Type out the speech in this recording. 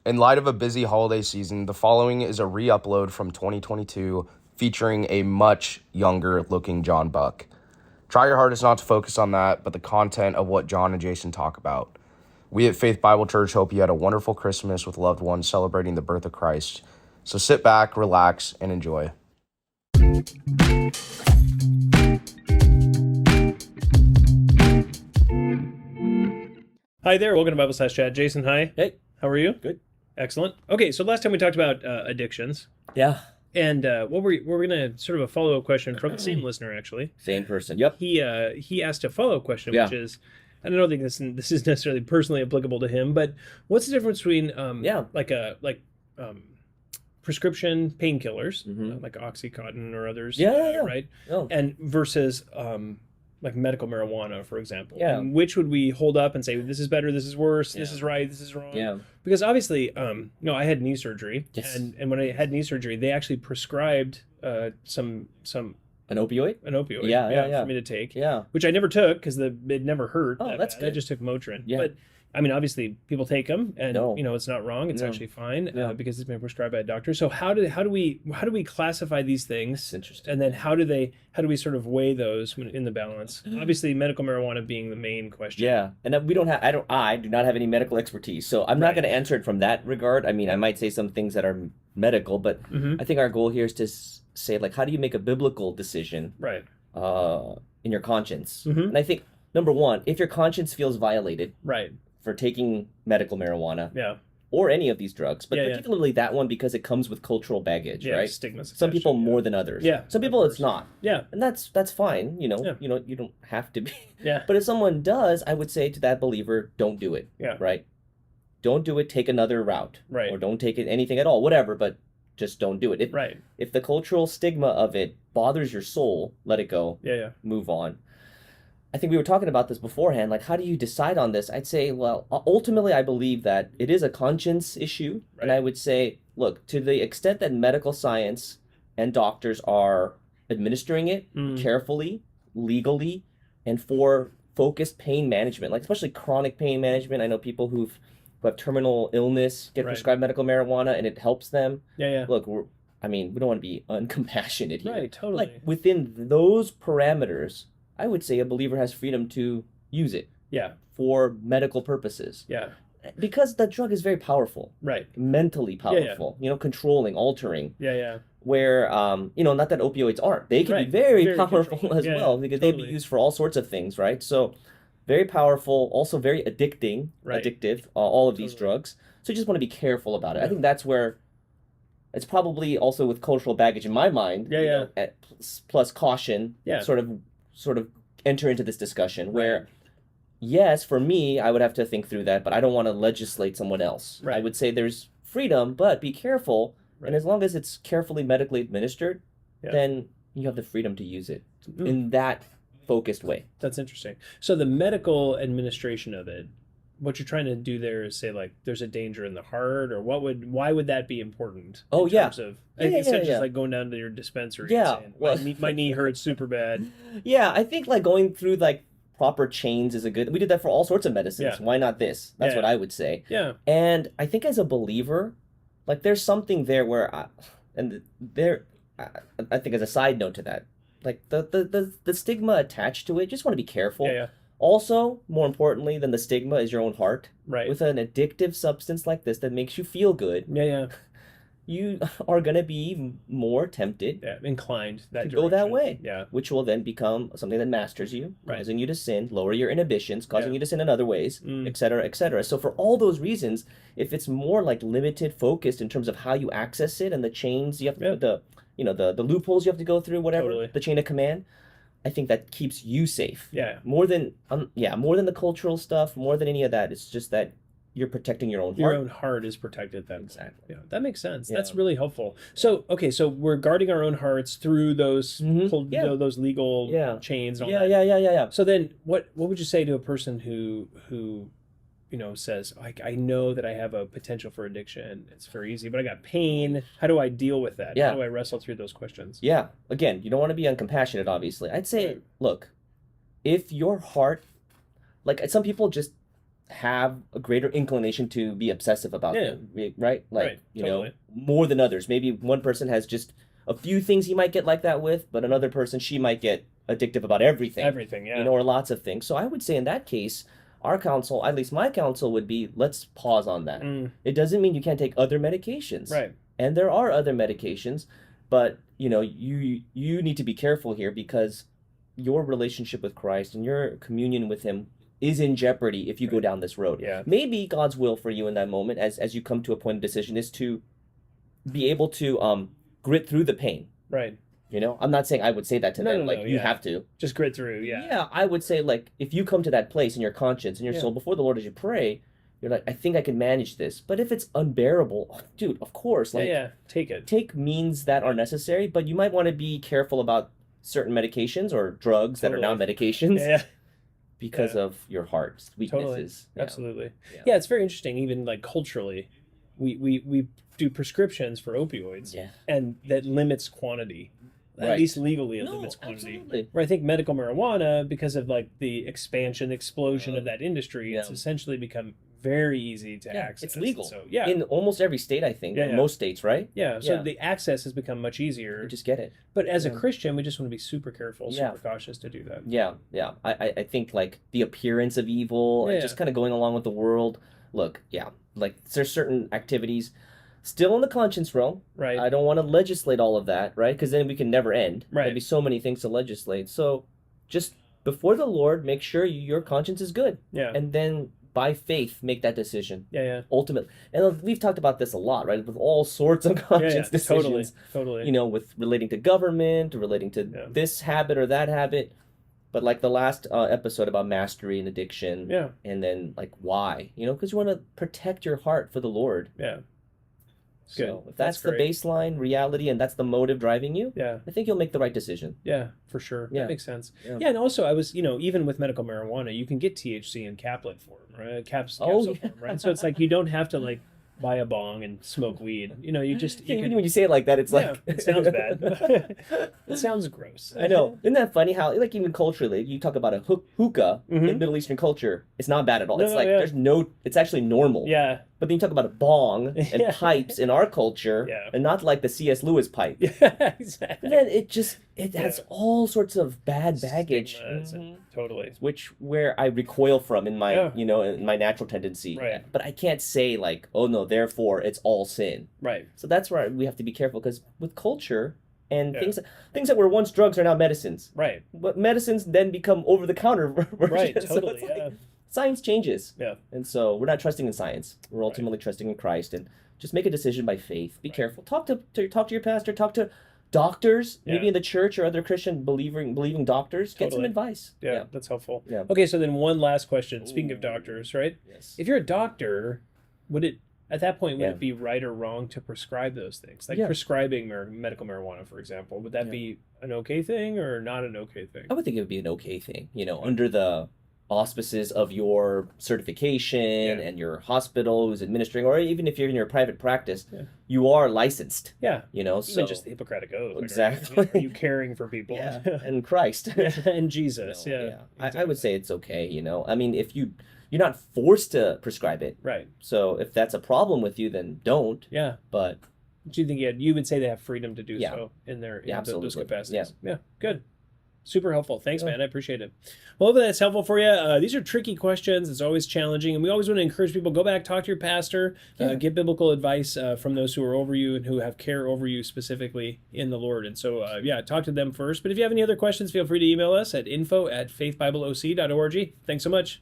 In light of a busy holiday season, the following is a re-upload from 2022 featuring a much younger looking John Buck. Try your hardest not to focus on that, but the content of what John and Jason talk about. We at Faith Bible Church hope you had a wonderful Christmas with loved ones celebrating the birth of Christ. So sit back, relax, and enjoy. Hi there, welcome to Bible Slash Chat. Jason, hi. Hey. How are you? Good. Excellent. Okay, so last time we talked about addictions. Yeah. And we're going to sort of a follow-up question from the same listener, actually. Same person. Yep. He asked a follow-up question, Yeah. which is, I don't think this is necessarily personally applicable to him, but what's the difference between prescription painkillers, like Oxycontin or others, right? Oh. And versus like medical marijuana, for example. Yeah. And which would we hold up and say, this is better, this is worse, this is right, this is wrong? Yeah. Because obviously, I had knee surgery. Yes. And when I had knee surgery, they actually prescribed some An opioid? an opioid Yeah. for me to take. Yeah. Which I never took because it never hurt. Oh, that's I good. just took Motrin. Yeah. But I mean, obviously, people take them, and No. it's not wrong. It's No. actually fine Yeah. because it's been prescribed by a doctor. So how do we classify these things? It's interesting. And then how do we sort of weigh those in the balance? Obviously, medical marijuana being the main question. Yeah. And we don't have, I do not have any medical expertise. So I'm not going to answer it from that regard. I mean, I might say some things that are medical, but I think our goal here is to say, like, how do you make a biblical decision Right. in your conscience? Mhm. And I think, number one, if your conscience feels violated Right. for taking medical marijuana Yeah. or any of these drugs, but Yeah, yeah. particularly that one because it comes with cultural baggage, Yeah. right? Stigmas. Some attached people to it, more than others. Yeah, Some of people it's course. not. Yeah. And that's fine, Yeah. You don't have to be. Yeah. But if someone does, I would say to that believer, don't do it. Yeah. Right? Don't do it, take another route. Right. Or don't take it anything at all, whatever, but just don't do it. Right. If the cultural stigma of it bothers your soul, let it go. Yeah. Yeah. Move on. I think we were talking about this beforehand, like how do you decide on this? I'd say, well, ultimately I believe that it is a conscience issue. Right. And I would say, look, to the extent that medical science and doctors are administering it carefully, legally, and for focused pain management, like especially chronic pain management. I know people who have terminal illness get Right. prescribed medical marijuana and it helps them. Yeah. Yeah. Look, we don't want to be uncompassionate here. Right. Totally. Like within those parameters, I would say a believer has freedom to use it Yeah. for medical purposes. Yeah. Because the drug is very powerful, Right. mentally Yeah. powerful, controlling, altering, Yeah. Yeah. where, not that opioids aren't. They can Right. be very, Very powerful controlling. as Yeah, well because they'd totally. be used for all sorts of things, right? So very powerful, also very addictive, all of these Totally. drugs. So you just want to be careful about it. I Yeah. think that's where it's probably also with cultural baggage in my mind, Yeah. plus caution, Yeah. sort of enter into this discussion where, yes, for me, I would have to think through that, but I don't want to legislate someone else. Right. I would say there's freedom, but be careful. Right. And as long as it's carefully medically administered, Yeah. then you have the freedom to use it Mm. in that focused way. That's interesting. So the medical administration of it, what you're trying to do there is say like there's a danger in the heart, or why would that be important? Oh, in yeah. terms of Yeah, instead of yeah. just like going down to your dispensary Yeah, and saying, well- my knee hurts super bad. Yeah, I think like going through like proper chains is we did that for all sorts of medicines. Yeah. Why not this? That's Yeah. what I would say. Yeah. And I think as a believer, like there's something there where I think as a side note to that, like the stigma attached to it, just want to be careful. Yeah. Also, more importantly than the stigma is your own heart. Right. With an addictive substance like this that makes you feel good, Yeah. you are going to be more tempted Yeah. Inclined that to go that direction. way. Yeah. Which will then become something that masters you, Right. causing you to sin, lower your inhibitions, causing Yeah. you to sin in other ways, Mm. et cetera, et cetera. So for all those reasons, if it's more like limited, focused in terms of how you access it and the chains you have to, the loopholes you have to go through, whatever, Totally. the chain of command, I think that keeps you safe. Yeah. More than the cultural stuff, more than any of that. It's just that you're protecting your own heart. Your own heart is protected then. Exactly. Yeah, that makes sense. Yeah. That's really helpful. So, okay, so we're guarding our own hearts through those Mhm. Yeah. those legal Yeah. chains and all Yeah, that. yeah. So then what would you say to a person who says, I know that I have a potential for addiction. It's very easy, but I got pain. How do I deal with that? Yeah. How do I wrestle through those questions? Yeah. Again, you don't want to be uncompassionate, obviously. I'd say, Right. look, if your heart, like some people just have a greater inclination to be obsessive about Yeah. them, right? Like, Right, you know, totally. more than others. Maybe one person has just a few things he might get like that with, but another person, she might get addictive about everything. Everything, yeah. You know, or lots of things. So I would say in that case, our counsel, at least my counsel, would be let's pause on that. It doesn't mean you can't take other medications. Right. And there are other medications, but you know, you need to be careful here because your relationship with Christ and your communion with him is in jeopardy if you go down this road. Yeah. Maybe God's will for you in that moment as you come to a point of decision is to be able to grit through the pain. Right. You know, I'm not saying I would say that to them, like, you yeah. have to. Just grit through, yeah. Yeah, I would say, like, if you come to that place in your conscience and your soul before the Lord as you pray, you're like, I think I can manage this. But if it's unbearable, dude, of course, like, Yeah, take it. take means that are necessary, but you might want to be careful about certain medications or drugs that are now medications Yeah, because of your heart's weaknesses. Yeah. absolutely. Yeah. Yeah, it's very interesting. Even like culturally, we do prescriptions for opioids, and that limits quantity. At Right. least legally, it No, limits quantity. absolutely. Where I think medical marijuana, because of like the explosion of that industry, it's Yeah. essentially become very easy to access. It's legal. So yeah, In almost every state, I think. Yeah. Most states, right? yeah. So Yeah. the access has become much easier. You just get it. But as a Yeah. Christian, we just want to be super careful, Yeah. super cautious to do that. Yeah, yeah. I think like the appearance of evil and Yeah. just kind of going along with the world. Look, yeah, like there's certain activities still in the conscience realm. Right. I don't want to legislate all of that, right? Because then we can never end. Right. There'd be so many things to legislate. So just before the Lord, make sure your conscience is good. Yeah. And then by faith, make that decision. Yeah. Ultimately. And we've talked about this a lot, right? With all sorts of conscience decisions. Totally. You know, with relating to government, relating to this habit or that habit. But like the last episode about mastery and addiction. Yeah. And then like why? You know, because you want to protect your heart for the Lord. Yeah. So Good. if that's the great. baseline reality and that's the motive driving you, Yeah. I think you'll make the right decision. Yeah, for sure. Yeah. That makes sense. Yeah. Yeah, and also I was, even with medical marijuana, you can get THC in caplet form, right? Capsule form, right? So it's like you don't have to like buy a bong and smoke weed. You just Even when you say it like that, it's like it sounds bad. It sounds gross. I know. Isn't that funny how, like, even culturally, you talk about a hookah in Middle Eastern culture, it's not bad at all. It's like, there's it's actually normal. Yeah. But then you talk about a bong and pipes in our culture, and not like the C.S. Lewis pipe. Yeah, exactly. And then it has all sorts of bad baggage. Totally. Where I recoil from in my, Yeah. in my natural tendency. Right. But I can't say like, oh no, therefore it's all sin. Right. So that's where we have to be careful because with culture and Yeah. things that were once drugs are now medicines. Right. But medicines then become over the counter versions. Right, So totally. it's like, Yeah. science changes. Yeah. And so we're not trusting in science. We're ultimately trusting in Christ and just make a decision by faith. Be careful. Talk to your pastor, talk to doctors, maybe in the church or other Christian believing doctors. Get some advice. Yeah, that's helpful. Yeah. Okay, so then one last question. Speaking of doctors, right? Yes. If you're a doctor, would it at that point would Yeah. it be right or wrong to prescribe those things? Like Yeah. prescribing medical marijuana, for example, would that be an okay thing or not an okay thing? I would think it would be an okay thing, under the auspices of your certification and your hospital who's administering, or even if you're in your private practice, you are licensed. Yeah. So Even just the Hippocratic Oath. like, Exactly. Are you caring for people? yeah, and Christ. And Jesus. Yeah. I would say it's okay. I mean, if you're not forced to prescribe it, Right. so if that's a problem with you, then don't. Yeah. But Do you think you would say they have freedom to do so in their those absolutely. capacities? Yeah. Good. Super helpful. Thanks, man. I appreciate it. Well, hopefully that's helpful for you. These are tricky questions. It's always challenging. And we always want to encourage people, go back, talk to your pastor, get biblical advice from those who are over you and who have care over you specifically in the Lord. And so, talk to them first. But if you have any other questions, feel free to email us at info@faithbibleoc.org. Thanks so much.